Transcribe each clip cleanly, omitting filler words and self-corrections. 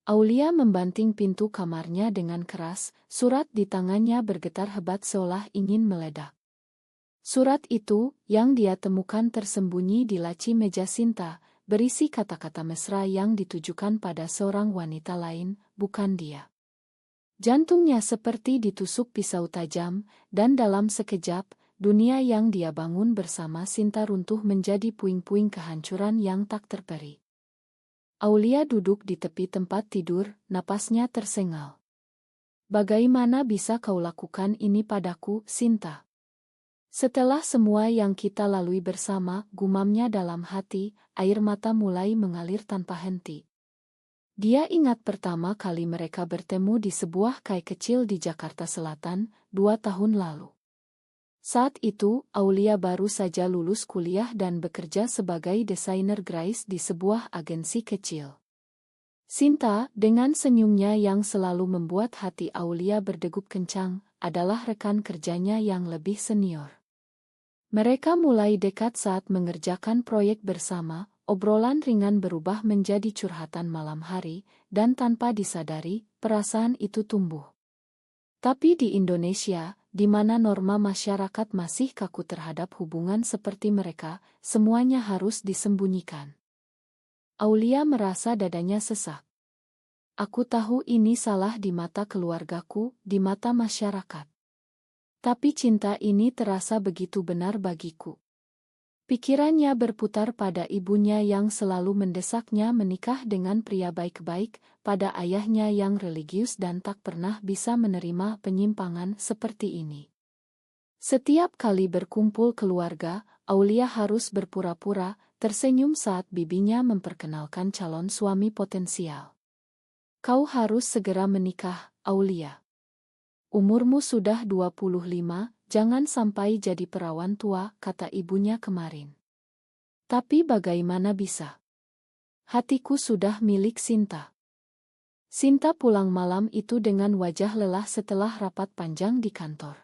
Aulia membanting pintu kamarnya dengan keras, surat di tangannya bergetar hebat seolah ingin meledak. Surat itu, yang dia temukan tersembunyi di laci meja Sinta, berisi kata-kata mesra yang ditujukan pada seorang wanita lain, bukan dia. Jantungnya seperti ditusuk pisau tajam, dan dalam sekejap, dunia yang dia bangun bersama Sinta runtuh menjadi puing-puing kehancuran yang tak terperi. Aulia duduk di tepi tempat tidur, napasnya tersengal. Bagaimana bisa kau lakukan ini padaku, Sinta? Setelah semua yang kita lalui bersama, gumamnya dalam hati, air mata mulai mengalir tanpa henti. Dia ingat pertama kali mereka bertemu di sebuah kai kecil di Jakarta Selatan, 2 tahun lalu. Saat itu, Aulia baru saja lulus kuliah dan bekerja sebagai desainer grafis di sebuah agensi kecil. Sinta, dengan senyumnya yang selalu membuat hati Aulia berdegup kencang, adalah rekan kerjanya yang lebih senior. Mereka mulai dekat saat mengerjakan proyek bersama, obrolan ringan berubah menjadi curhatan malam hari, dan tanpa disadari, perasaan itu tumbuh. Tapi di Indonesia, di mana norma masyarakat masih kaku terhadap hubungan seperti mereka, semuanya harus disembunyikan. Aulia merasa dadanya sesak. Aku tahu ini salah di mata keluargaku, di mata masyarakat. Tapi cinta ini terasa begitu benar bagiku. Pikirannya berputar pada ibunya yang selalu mendesaknya menikah dengan pria baik-baik, pada ayahnya yang religius dan tak pernah bisa menerima penyimpangan seperti ini. Setiap kali berkumpul keluarga, Aulia harus berpura-pura tersenyum saat bibinya memperkenalkan calon suami potensial. Kau harus segera menikah, Aulia. Umurmu sudah 25, jangan sampai jadi perawan tua, kata ibunya kemarin. Tapi bagaimana bisa? Hatiku sudah milik Sinta. Sinta pulang malam itu dengan wajah lelah setelah rapat panjang di kantor.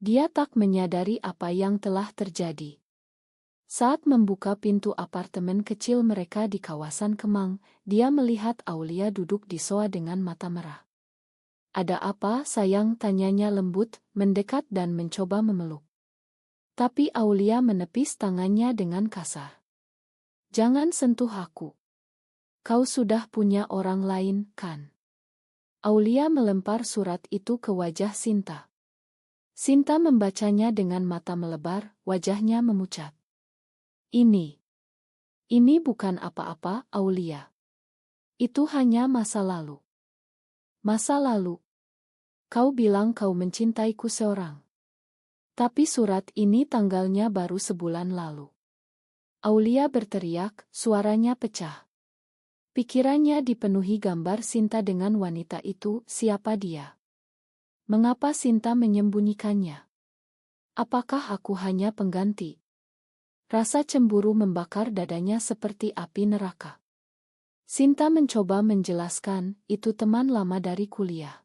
Dia tak menyadari apa yang telah terjadi. Saat membuka pintu apartemen kecil mereka di kawasan Kemang, dia melihat Aulia duduk di sofa dengan mata merah. Ada apa, sayang? Tanyanya lembut, mendekat dan mencoba memeluk. Tapi Aulia menepis tangannya dengan kasar. Jangan sentuh aku. Kau sudah punya orang lain, kan? Aulia melempar surat itu ke wajah Sinta. Sinta membacanya dengan mata melebar, wajahnya memucat. Ini bukan apa-apa, Aulia. Itu hanya masa lalu. Masa lalu. Kau bilang kau mencintaiku seorang. Tapi surat ini tanggalnya baru sebulan lalu. Aulia berteriak, suaranya pecah. Pikirannya dipenuhi gambar Sinta dengan wanita itu, siapa dia? Mengapa Sinta menyembunyikannya? Apakah aku hanya pengganti? Rasa cemburu membakar dadanya seperti api neraka. Sinta mencoba menjelaskan, itu teman lama dari kuliah.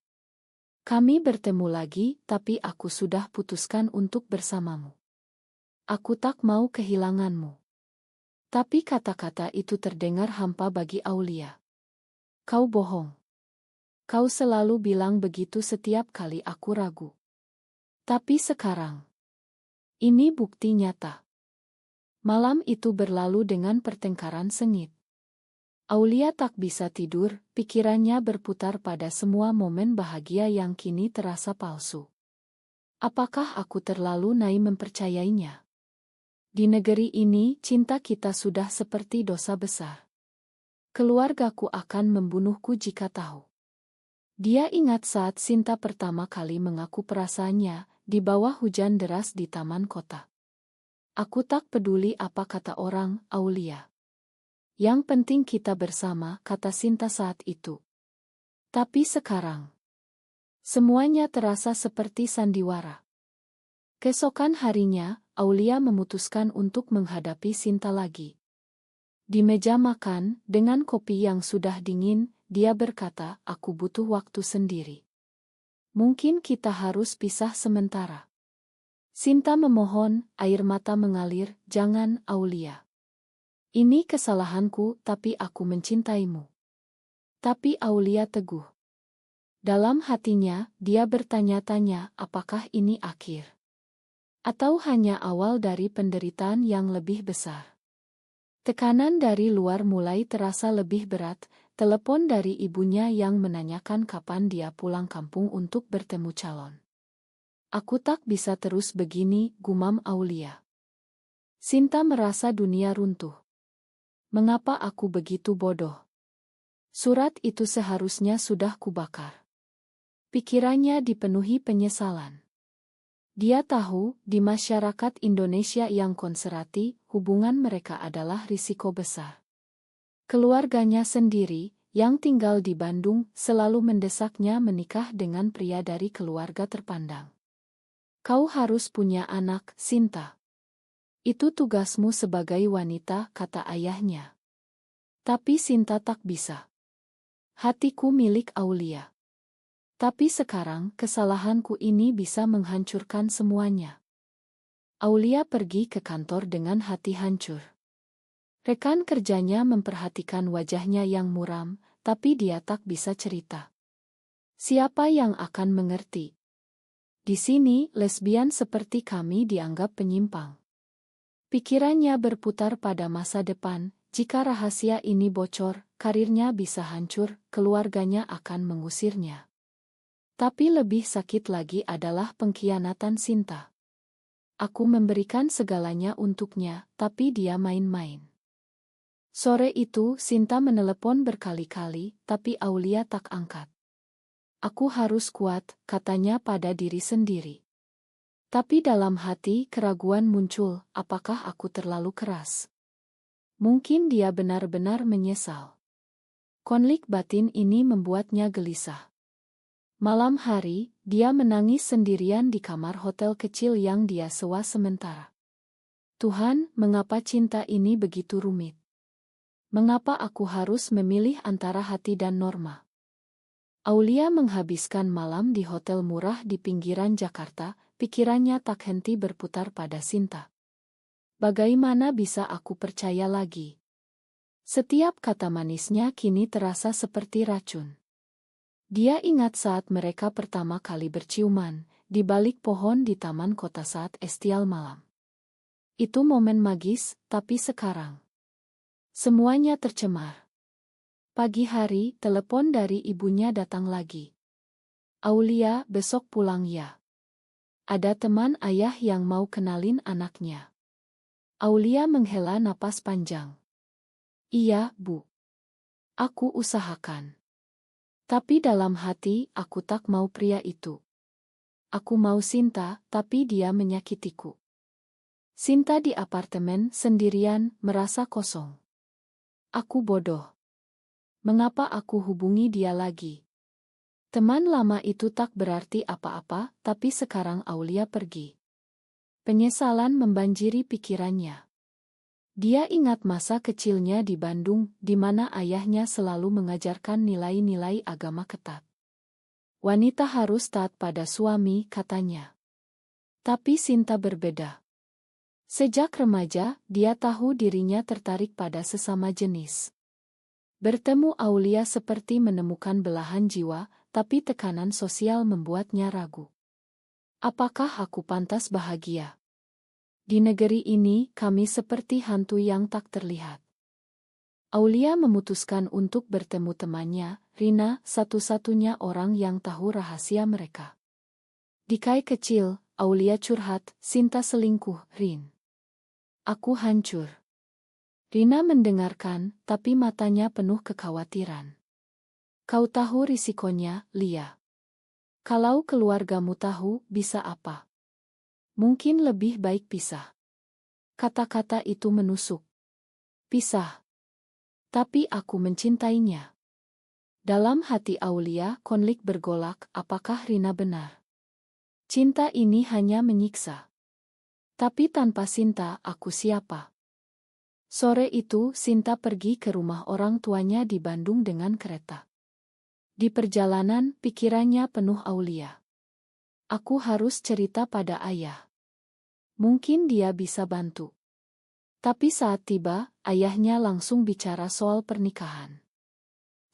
Kami bertemu lagi, tapi aku sudah putuskan untuk bersamamu. Aku tak mau kehilanganmu. Tapi kata-kata itu terdengar hampa bagi Aulia. Kau bohong. Kau selalu bilang begitu setiap kali aku ragu. Tapi sekarang, ini bukti nyata. Malam itu berlalu dengan pertengkaran sengit. Aulia tak bisa tidur, pikirannya berputar pada semua momen bahagia yang kini terasa palsu. Apakah aku terlalu naif mempercayainya? Di negeri ini, cinta kita sudah seperti dosa besar. Keluargaku akan membunuhku jika tahu. Dia ingat saat Sinta pertama kali mengaku perasaannya, di bawah hujan deras di taman kota. Aku tak peduli apa kata orang, Aulia. Yang penting kita bersama, kata Sinta saat itu. Tapi sekarang, semuanya terasa seperti sandiwara. Keesokan harinya, Aulia memutuskan untuk menghadapi Sinta lagi. Di meja makan, dengan kopi yang sudah dingin, dia berkata, aku butuh waktu sendiri. Mungkin kita harus pisah sementara. Sinta memohon, air mata mengalir, jangan, Aulia. Ini kesalahanku, tapi aku mencintaimu. Tapi Aulia teguh. Dalam hatinya, dia bertanya-tanya apakah ini akhir. Atau hanya awal dari penderitaan yang lebih besar. Tekanan dari luar mulai terasa lebih berat, telepon dari ibunya yang menanyakan kapan dia pulang kampung untuk bertemu calon. Aku tak bisa terus begini, gumam Aulia. Sinta merasa dunia runtuh. Mengapa aku begitu bodoh? Surat itu seharusnya sudah kubakar. Pikirannya dipenuhi penyesalan. Dia tahu, di masyarakat Indonesia yang konservatif, hubungan mereka adalah risiko besar. Keluarganya sendiri, yang tinggal di Bandung, selalu mendesaknya menikah dengan pria dari keluarga terpandang. Kau harus punya anak, Sinta. Itu tugasmu sebagai wanita, kata ayahnya. Tapi Sinta tak bisa. Hatiku milik Aulia. Tapi sekarang kesalahanku ini bisa menghancurkan semuanya. Aulia pergi ke kantor dengan hati hancur. Rekan kerjanya memperhatikan wajahnya yang muram, tapi dia tak bisa cerita. Siapa yang akan mengerti? Di sini, lesbian seperti kami dianggap penyimpang. Pikirannya berputar pada masa depan, jika rahasia ini bocor, karirnya bisa hancur, keluarganya akan mengusirnya. Tapi lebih sakit lagi adalah pengkhianatan Sinta. Aku memberikan segalanya untuknya, tapi dia main-main. Sore itu, Sinta menelepon berkali-kali, tapi Aulia tak angkat. Aku harus kuat, katanya pada diri sendiri. Tapi dalam hati keraguan muncul, apakah aku terlalu keras? Mungkin dia benar-benar menyesal. Konflik batin ini membuatnya gelisah. Malam hari, dia menangis sendirian di kamar hotel kecil yang dia sewa sementara. Tuhan, mengapa cinta ini begitu rumit? Mengapa aku harus memilih antara hati dan norma? Aulia menghabiskan malam di hotel murah di pinggiran Jakarta, pikirannya tak henti berputar pada Sinta. Bagaimana bisa aku percaya lagi? Setiap kata manisnya kini terasa seperti racun. Dia ingat saat mereka pertama kali berciuman, di balik pohon di taman kota saat estial malam. Itu momen magis, tapi sekarang semuanya tercemar. Pagi hari, telepon dari ibunya datang lagi. Aulia, besok pulang ya. Ada teman ayah yang mau kenalin anaknya. Aulia menghela napas panjang. Iya, Bu. Aku usahakan. Tapi dalam hati, aku tak mau pria itu. Aku mau Sinta, tapi dia menyakitiku. Sinta di apartemen sendirian, merasa kosong. Aku bodoh. Mengapa aku hubungi dia lagi? Teman lama itu tak berarti apa-apa, tapi sekarang Aulia pergi. Penyesalan membanjiri pikirannya. Dia ingat masa kecilnya di Bandung, di mana ayahnya selalu mengajarkan nilai-nilai agama ketat. Wanita harus taat pada suami, katanya. Tapi Sinta berbeda. Sejak remaja, dia tahu dirinya tertarik pada sesama jenis. Bertemu Aulia seperti menemukan belahan jiwa, tapi tekanan sosial membuatnya ragu. Apakah aku pantas bahagia? Di negeri ini, kami seperti hantu yang tak terlihat. Aulia memutuskan untuk bertemu temannya, Rina, satu-satunya orang yang tahu rahasia mereka. Di kai kecil, Aulia curhat, Sinta selingkuh, Rin. Aku hancur. Rina mendengarkan, tapi matanya penuh kekhawatiran. Kau tahu risikonya, Lia. Kalau keluargamu tahu, bisa apa? Mungkin lebih baik pisah. Kata-kata itu menusuk. Pisah. Tapi aku mencintainya. Dalam hati Aulia, konflik bergolak, apakah Rina benar? Cinta ini hanya menyiksa. Tapi tanpa Sinta, aku siapa? Sore itu, Sinta pergi ke rumah orang tuanya di Bandung dengan kereta. Di perjalanan, pikirannya penuh Aulia. Aku harus cerita pada ayah. Mungkin dia bisa bantu. Tapi saat tiba, ayahnya langsung bicara soal pernikahan.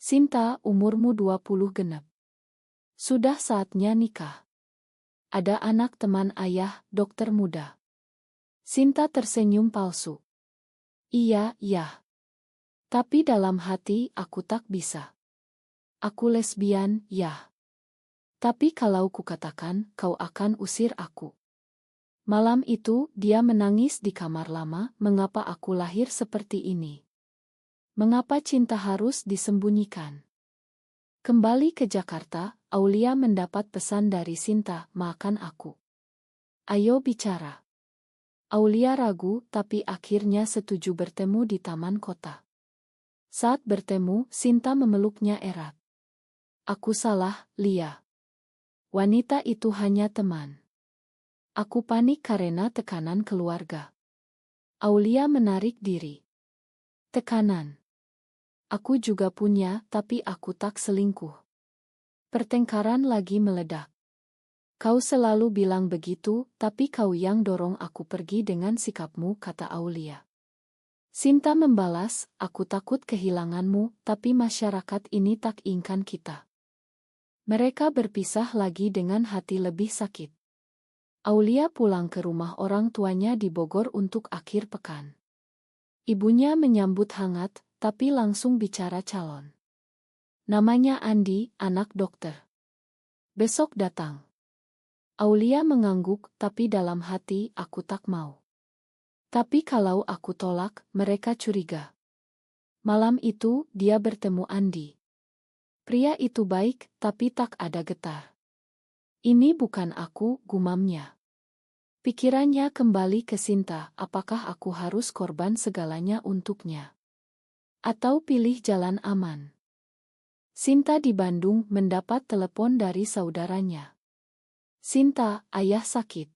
Sinta, umurmu 20 genap. Sudah saatnya nikah. Ada anak teman ayah, dokter muda. Sinta tersenyum palsu. Iya, ya. Tapi dalam hati aku tak bisa. Aku lesbian, ya. Tapi kalau kukatakan, kau akan usir aku. Malam itu, dia menangis di kamar lama, mengapa aku lahir seperti ini? Mengapa cinta harus disembunyikan? Kembali ke Jakarta, Aulia mendapat pesan dari Sinta, maafkan aku. Ayo bicara. Aulia ragu, tapi akhirnya setuju bertemu di taman kota. Saat bertemu, Sinta memeluknya erat. Aku salah, Lia. Wanita itu hanya teman. Aku panik karena tekanan keluarga. Aulia menarik diri. Tekanan. Aku juga punya, tapi aku tak selingkuh. Pertengkaran lagi meledak. Kau selalu bilang begitu, tapi kau yang dorong aku pergi dengan sikapmu, kata Aulia. Sinta membalas, aku takut kehilanganmu, tapi masyarakat ini tak inginkan kita. Mereka berpisah lagi dengan hati lebih sakit. Aulia pulang ke rumah orang tuanya di Bogor untuk akhir pekan. Ibunya menyambut hangat, tapi langsung bicara calon. Namanya Andi, anak dokter. Besok datang. Aulia mengangguk, tapi dalam hati aku tak mau. Tapi kalau aku tolak, mereka curiga. Malam itu, dia bertemu Andi. Pria itu baik, tapi tak ada getar. Ini bukan aku, gumamnya. Pikirannya kembali ke Sinta, apakah aku harus korban segalanya untuknya? Atau pilih jalan aman? Sinta di Bandung mendapat telepon dari saudaranya. Sinta, ayah sakit.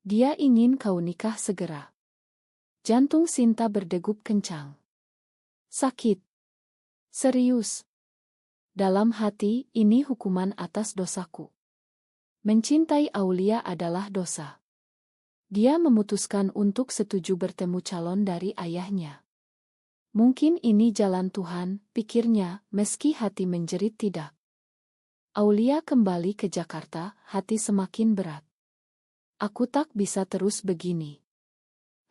Dia ingin kau nikah segera. Jantung Sinta berdegup kencang. Sakit. Serius. Dalam hati, ini hukuman atas dosaku. Mencintai Aulia adalah dosa. Dia memutuskan untuk setuju bertemu calon dari ayahnya. Mungkin ini jalan Tuhan, pikirnya, meski hati menjerit tidak. Aulia kembali ke Jakarta, hati semakin berat. Aku tak bisa terus begini.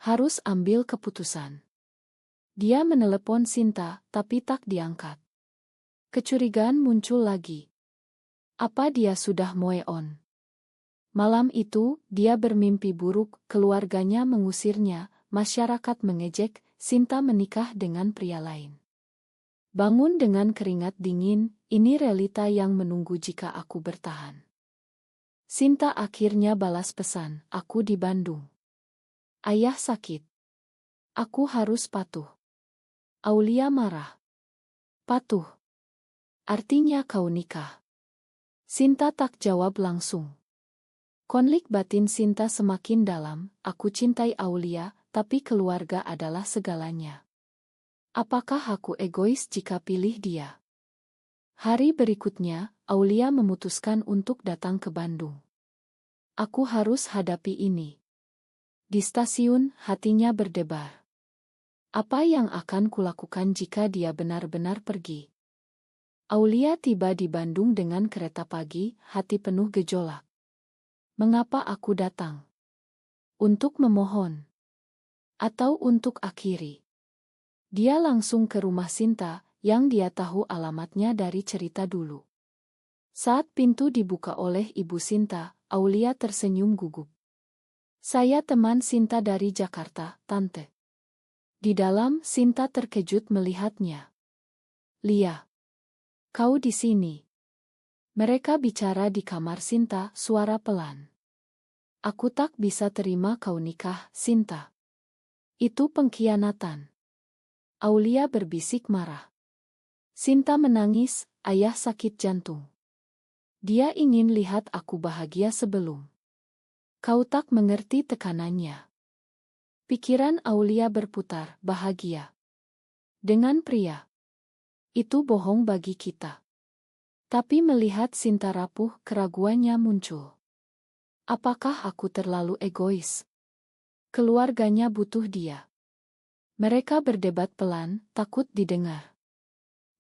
Harus ambil keputusan. Dia menelepon Sinta, tapi tak diangkat. Kecurigaan muncul lagi. Apa dia sudah move on? Malam itu, dia bermimpi buruk, keluarganya mengusirnya, masyarakat mengejek, Sinta menikah dengan pria lain. Bangun dengan keringat dingin, ini realita yang menunggu jika aku bertahan. Sinta akhirnya balas pesan, aku di Bandung. Ayah sakit. Aku harus patuh. Aulia marah. Patuh. Artinya kau nikah. Sinta tak jawab langsung. Konflik batin Sinta semakin dalam, aku cintai Aulia, tapi keluarga adalah segalanya. Apakah aku egois jika pilih dia? Hari berikutnya, Aulia memutuskan untuk datang ke Bandung. Aku harus hadapi ini. Di stasiun, hatinya berdebar. Apa yang akan kulakukan jika dia benar-benar pergi? Aulia tiba di Bandung dengan kereta pagi, hati penuh gejolak. Mengapa aku datang? Untuk memohon? Atau untuk akhiri? Dia langsung ke rumah Sinta, yang dia tahu alamatnya dari cerita dulu. Saat pintu dibuka oleh Ibu Sinta, Aulia tersenyum gugup. Saya teman Sinta dari Jakarta, Tante. Di dalam, Sinta terkejut melihatnya. Lia, kau di sini. Mereka bicara di kamar Sinta, suara pelan. Aku tak bisa terima kau nikah, Sinta. Itu pengkhianatan. Aulia berbisik marah. Sinta menangis, ayah sakit jantung. Dia ingin lihat aku bahagia sebelum. Kau tak mengerti tekanannya. Pikiran Aulia berputar, bahagia. Dengan pria. Itu bohong bagi kita. Tapi melihat Sinta rapuh, keraguannya muncul. Apakah aku terlalu egois? Keluarganya butuh dia. Mereka berdebat pelan, takut didengar.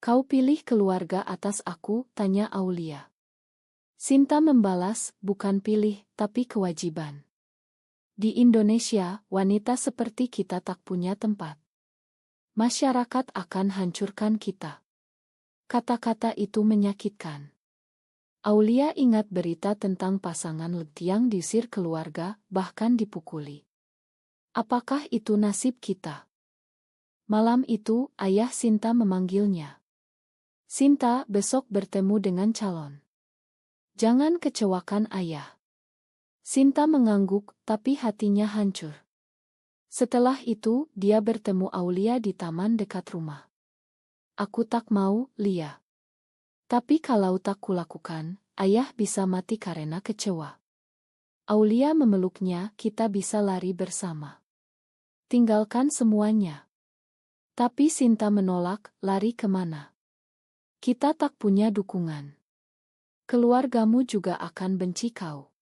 Kau pilih keluarga atas aku, tanya Aulia. Sinta membalas, bukan pilih, tapi kewajiban. Di Indonesia, wanita seperti kita tak punya tempat. Masyarakat akan hancurkan kita. Kata-kata itu menyakitkan. Aulia ingat berita tentang pasangan yang diusir keluarga, bahkan dipukuli. Apakah itu nasib kita? Malam itu, ayah Sinta memanggilnya. Sinta, besok bertemu dengan calon. Jangan kecewakan ayah. Sinta mengangguk, tapi hatinya hancur. Setelah itu, dia bertemu Aulia di taman dekat rumah. Aku tak mau, Lia. Tapi kalau tak kulakukan, ayah bisa mati karena kecewa. Aulia memeluknya, kita bisa lari bersama. Tinggalkan semuanya. Tapi Sinta menolak, lari kemana? Kita tak punya dukungan. Keluargamu juga akan benci kau.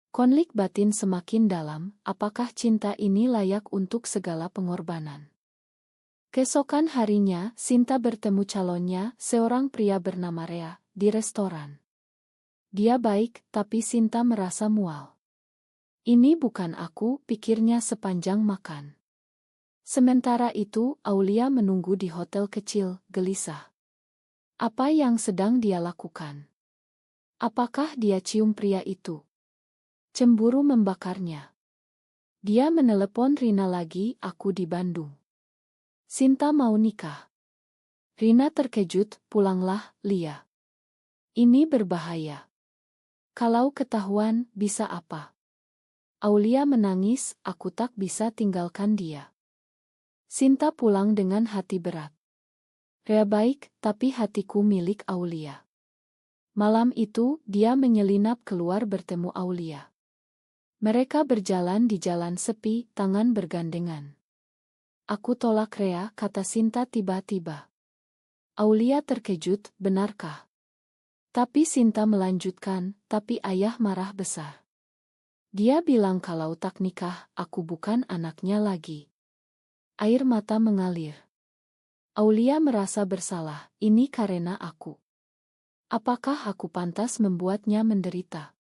Konflik batin semakin dalam, apakah cinta ini layak untuk segala pengorbanan? Keesokan harinya, Sinta bertemu calonnya, seorang pria bernama Rea, di restoran. Dia baik, tapi Sinta merasa mual. Ini bukan aku, pikirnya sepanjang makan. Sementara itu, Aulia menunggu di hotel kecil, gelisah. Apa yang sedang dia lakukan? Apakah dia cium pria itu? Cemburu membakarnya. Dia menelepon Rina lagi, aku di Bandung. Sinta mau nikah. Rina terkejut, pulanglah, Lia. Ini berbahaya. Kalau ketahuan, bisa apa? Aulia menangis, aku tak bisa tinggalkan dia. Sinta pulang dengan hati berat. Rea baik, tapi hatiku milik Aulia. Malam itu, dia menyelinap keluar bertemu Aulia. Mereka berjalan di jalan sepi, tangan bergandengan. Aku tolak Rea, kata Sinta tiba-tiba. Aulia terkejut, benarkah? Tapi Sinta melanjutkan, tapi ayah marah besar. Dia bilang kalau tak nikah, aku bukan anaknya lagi. Air mata mengalir. Aulia merasa bersalah, ini karena aku. Apakah aku pantas membuatnya menderita?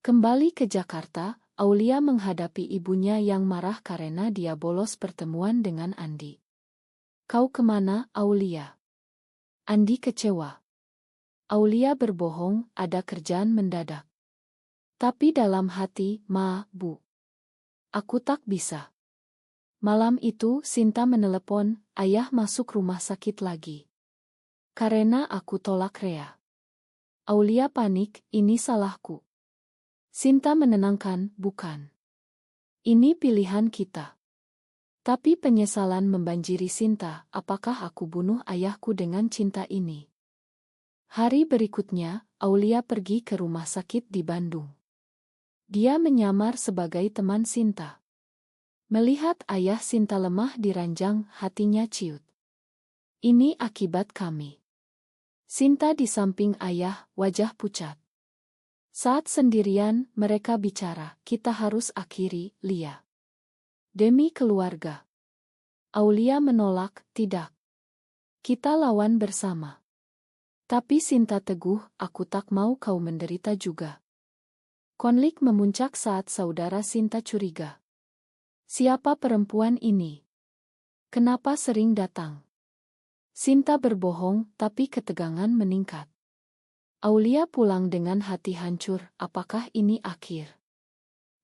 Kembali ke Jakarta, Aulia menghadapi ibunya yang marah karena dia bolos pertemuan dengan Andi. Kau kemana, Aulia? Andi kecewa. Aulia berbohong, ada kerjaan mendadak. Tapi dalam hati, Ma, Bu. Aku tak bisa. Malam itu, Sinta menelepon, ayah masuk rumah sakit lagi. Karena aku tolak Rea. Aulia panik, ini salahku. Sinta menenangkan, bukan. Ini pilihan kita. Tapi penyesalan membanjiri Sinta, apakah aku bunuh ayahku dengan cinta ini? Hari berikutnya, Aulia pergi ke rumah sakit di Bandung. Dia menyamar sebagai teman Sinta. Melihat ayah Sinta lemah di ranjang, hatinya ciut. Ini akibat kami. Sinta di samping ayah, wajah pucat. Saat sendirian, mereka bicara, kita harus akhiri, Lia. Demi keluarga. Aulia menolak, tidak. Kita lawan bersama. Tapi Sinta teguh, aku tak mau kau menderita juga. Konflik memuncak saat saudara Sinta curiga. Siapa perempuan ini? Kenapa sering datang? Sinta berbohong, tapi ketegangan meningkat. Aulia pulang dengan hati hancur, apakah ini akhir?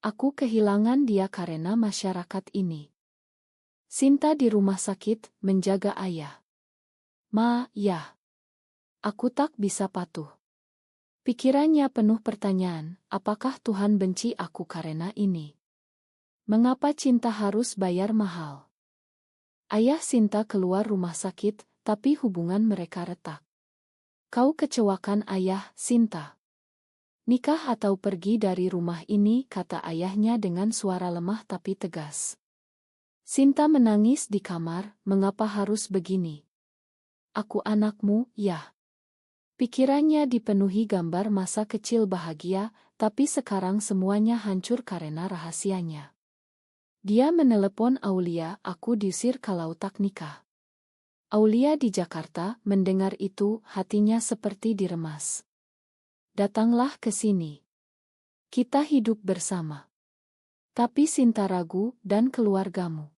Aku kehilangan dia karena masyarakat ini. Sinta di rumah sakit, menjaga ayah. Ma, ya. Aku tak bisa patuh. Pikirannya penuh pertanyaan, apakah Tuhan benci aku karena ini? Mengapa cinta harus bayar mahal? Ayah Sinta keluar rumah sakit, tapi hubungan mereka retak. Kau kecewakan ayah, Sinta. Nikah atau pergi dari rumah ini, kata ayahnya dengan suara lemah tapi tegas. Sinta menangis di kamar, mengapa harus begini? Aku anakmu, ya. Pikirannya dipenuhi gambar masa kecil bahagia, tapi sekarang semuanya hancur karena rahasianya. Dia menelepon Aulia, aku diusir kalau tak nikah. Aulia di Jakarta mendengar itu, hatinya seperti diremas. Datanglah ke sini. Kita hidup bersama. Tapi Sinta ragu dan keluargamu.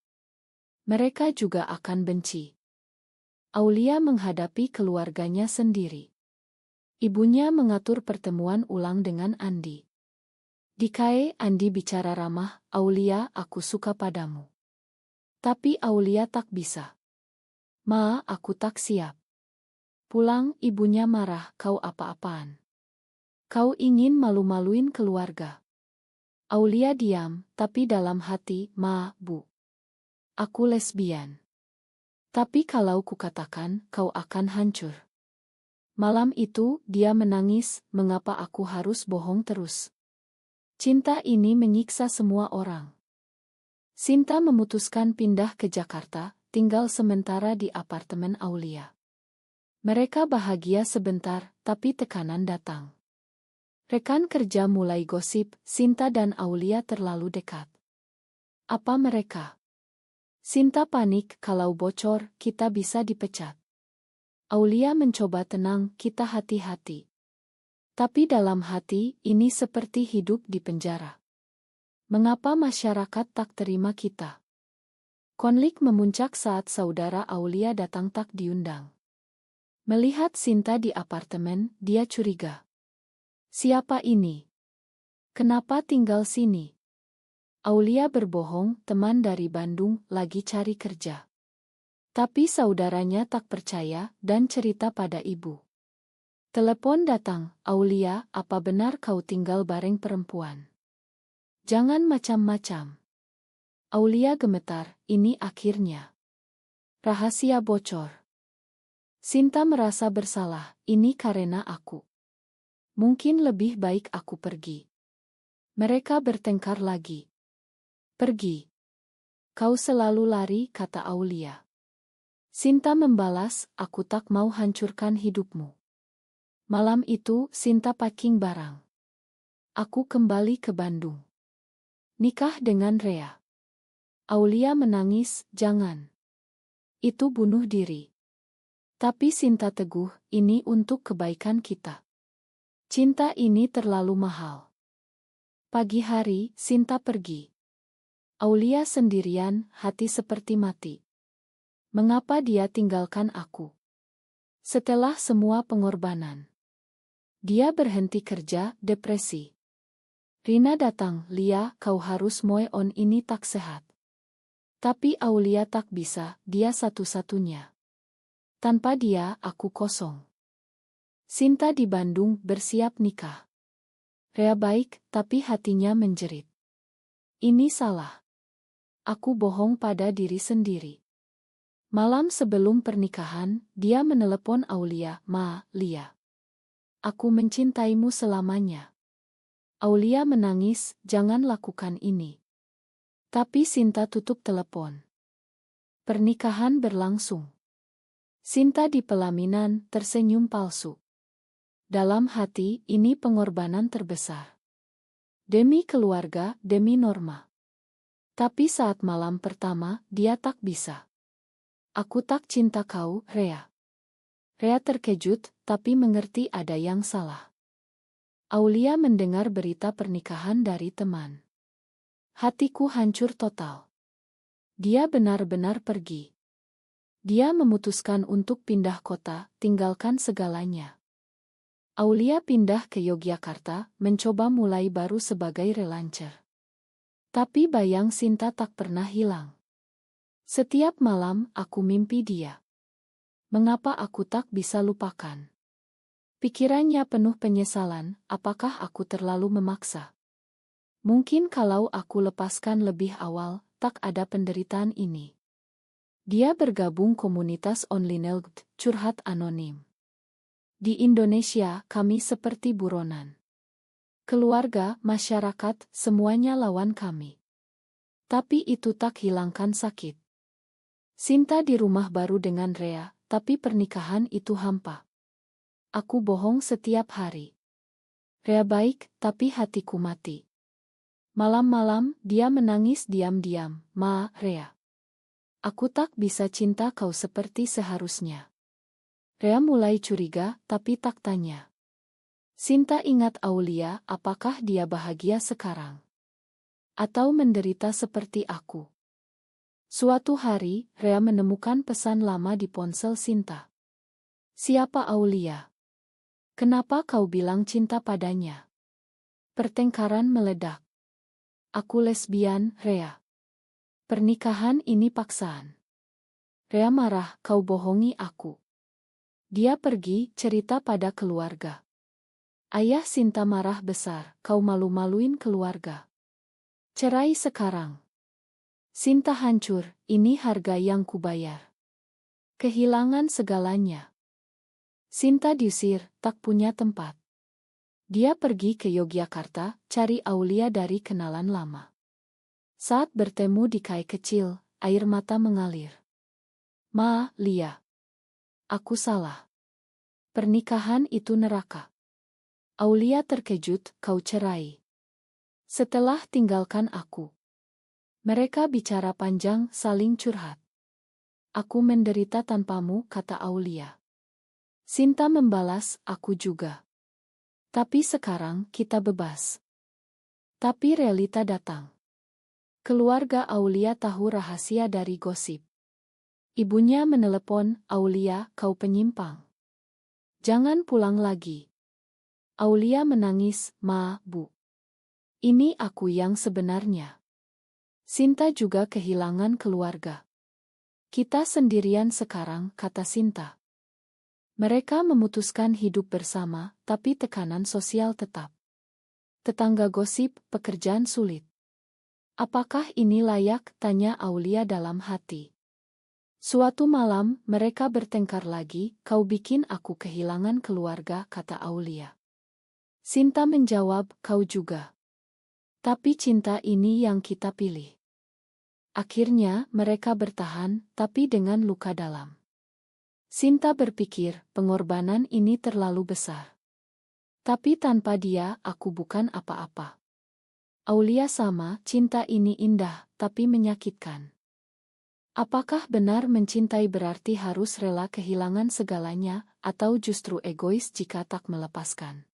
Mereka juga akan benci. Aulia menghadapi keluarganya sendiri. Ibunya mengatur pertemuan ulang dengan Andi. Di KE Andi bicara ramah, "Aulia, aku suka padamu." Tapi Aulia tak bisa. "Ma, aku tak siap." Pulang, ibunya marah, "Kau apa-apaan? Kau ingin malu-maluin keluarga." Aulia diam, tapi dalam hati, "Ma, Bu. Aku lesbian. Tapi kalau kukatakan, kau akan hancur." Malam itu, dia menangis, "Mengapa aku harus bohong terus? Cinta ini menyiksa semua orang." Sinta memutuskan pindah ke Jakarta, tinggal sementara di apartemen Aulia. Mereka bahagia sebentar, tapi tekanan datang. Rekan kerja mulai gosip, Sinta dan Aulia terlalu dekat. Apa mereka? Sinta panik, "Kalau bocor, kita bisa dipecat." Aulia mencoba tenang, "Kita hati-hati." Tapi dalam hati, ini seperti hidup di penjara. Mengapa masyarakat tak terima kita? Konflik memuncak saat saudara Aulia datang tak diundang. Melihat Sinta di apartemen, dia curiga. "Siapa ini? Kenapa tinggal sini?" Aulia berbohong, "Teman dari Bandung, lagi cari kerja." Tapi saudaranya tak percaya dan cerita pada ibu. Telepon datang, "Aulia, apa benar kau tinggal bareng perempuan? Jangan macam-macam." Aulia gemetar, "Ini akhirnya. Rahasia bocor." Sinta merasa bersalah, "Ini karena aku. Mungkin lebih baik aku pergi." Mereka bertengkar lagi. "Pergi. Kau selalu lari," kata Aulia. Sinta membalas, "Aku tak mau hancurkan hidupmu." Malam itu, Sinta packing barang. "Aku kembali ke Bandung. Nikah dengan Rea." Aulia menangis, "Jangan. Itu bunuh diri." Tapi Sinta teguh, "Ini untuk kebaikan kita. Cinta ini terlalu mahal." Pagi hari, Sinta pergi. Aulia sendirian, hati seperti mati. Mengapa dia tinggalkan aku? Setelah semua pengorbanan. Dia berhenti kerja, depresi. Rina datang, "Lia, kau harus move on, ini tak sehat." Tapi Aulia tak bisa, dia satu-satunya. Tanpa dia, aku kosong. Sinta di Bandung bersiap nikah. Rea baik, tapi hatinya menjerit. Ini salah. Aku bohong pada diri sendiri. Malam sebelum pernikahan, dia menelepon Aulia, "Ma, Lia. Aku mencintaimu selamanya." Aulia menangis, "Jangan lakukan ini." Tapi Sinta tutup telepon. Pernikahan berlangsung. Sinta di pelaminan, tersenyum palsu. Dalam hati, ini pengorbanan terbesar. Demi keluarga, demi Norma. Tapi saat malam pertama, dia tak bisa. "Aku tak cinta kau, Rea." Rea terkejut, tapi mengerti ada yang salah. Aulia mendengar berita pernikahan dari teman. Hatiku hancur total. Dia benar-benar pergi. Dia memutuskan untuk pindah kota, tinggalkan segalanya. Aulia pindah ke Yogyakarta, mencoba mulai baru sebagai relancer. Tapi bayang Sinta tak pernah hilang. Setiap malam, aku mimpi dia. Mengapa aku tak bisa lupakan? Pikirannya penuh penyesalan, apakah aku terlalu memaksa? Mungkin kalau aku lepaskan lebih awal, tak ada penderitaan ini. Dia bergabung komunitas online curhat anonim. Di Indonesia, kami seperti buronan. Keluarga, masyarakat, semuanya lawan kami. Tapi itu tak hilangkan sakit. Sinta di rumah baru dengan Rea, tapi pernikahan itu hampa. Aku bohong setiap hari. Rea baik, tapi hatiku mati. Malam-malam, dia menangis diam-diam, "Ma, Rea. Aku tak bisa cinta kau seperti seharusnya. Rea mulai curiga, tapi tak tanya. Sinta ingat Aulia, apakah dia bahagia sekarang? Atau menderita seperti aku? Suatu hari, Rea menemukan pesan lama di ponsel Sinta. Siapa Aulia? Kenapa kau bilang cinta padanya? Pertengkaran meledak. Aku lesbian, Rea. Pernikahan ini paksaan. Rea marah, kau bohongi aku. Dia pergi, cerita pada keluarga. Ayah Sinta marah besar, kau malu-maluin keluarga. Cerai sekarang. Sinta hancur, ini harga yang kubayar. Kehilangan segalanya. Sinta diusir, tak punya tempat. Dia pergi ke Yogyakarta, cari Aulia dari kenalan lama. Saat bertemu di kai kecil, air mata mengalir. Ma, Lia. Aku salah. Pernikahan itu neraka. Aulia terkejut, kau cerai. Setelah tinggalkan aku. Mereka bicara panjang, saling curhat. Aku menderita tanpamu, kata Aulia. Sinta membalas, aku juga. Tapi sekarang kita bebas. Tapi realita datang. Keluarga Aulia tahu rahasia dari gosip. Ibunya menelepon, Aulia, kau penyimpang. Jangan pulang lagi. Aulia menangis, Ma, Bu. Ini aku yang sebenarnya. Sinta juga kehilangan keluarga. Kita sendirian sekarang, kata Sinta. Mereka memutuskan hidup bersama, tapi tekanan sosial tetap. Tetangga gosip, pekerjaan sulit. Apakah ini layak, tanya Aulia dalam hati. Suatu malam, mereka bertengkar lagi, kau bikin aku kehilangan keluarga, kata Aulia. Sinta menjawab, kau juga. Tapi cinta ini yang kita pilih. Akhirnya, mereka bertahan, tapi dengan luka dalam. Sinta berpikir, pengorbanan ini terlalu besar. Tapi tanpa dia, aku bukan apa-apa. Aulia sama, cinta ini indah, tapi menyakitkan. Apakah benar mencintai berarti harus rela kehilangan segalanya, atau justru egois jika tak melepaskan?